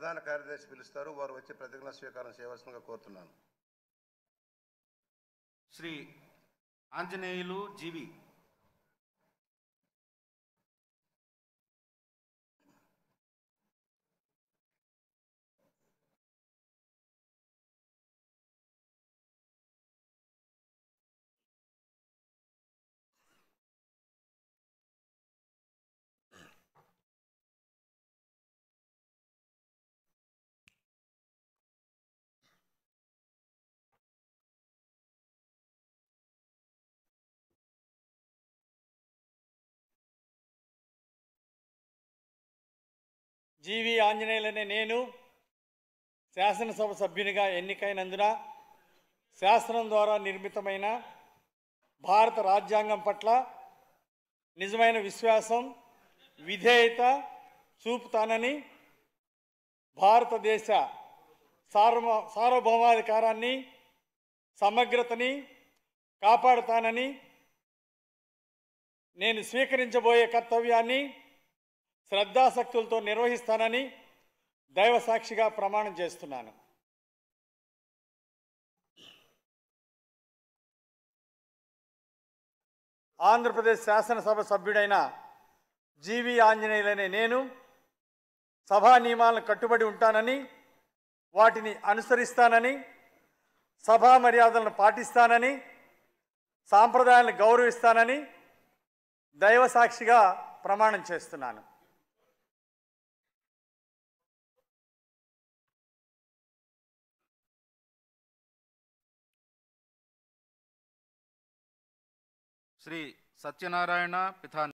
ప్రధాన కార్యదర్శి పిలుస్తారు. వారు వచ్చి ప్రతిజ్ఞా స్వీకారం చేయవలసిందిగా కోరుతున్నాను. శ్రీ ఆంజనేయులు జీవి. జీవి ఆంజనేయులనే నేను శాసనసభ సభ్యునిగా ఎన్నికైనందున శాసనం ద్వారా నిర్మితమైన భారత రాజ్యాంగం పట్ల నిజమైన విశ్వాసం, విధేయత చూపుతానని, భారతదేశ సార్వభౌమాధికారాన్ని, సమగ్రతని కాపాడుతానని, నేను స్వీకరించబోయే కర్తవ్యాన్ని శ్రద్ధాశక్తులతో నిర్వహిస్తానని దైవ సాక్షిగా ప్రమాణం చేస్తున్నాను. ఆంధ్రప్రదేశ్ శాసనసభ సభ్యుడైన జీవి ఆంజనేయులనే నేను సభా నియమాలను కట్టుబడి ఉంటానని, వాటిని అనుసరిస్తానని, సభా మర్యాదలను పాటిస్తానని, సాంప్రదాయాలను గౌరవిస్తానని దైవ సాక్షిగా ప్రమాణం చేస్తున్నాను. శ్రీ సత్యనారాయణ పిథాన్.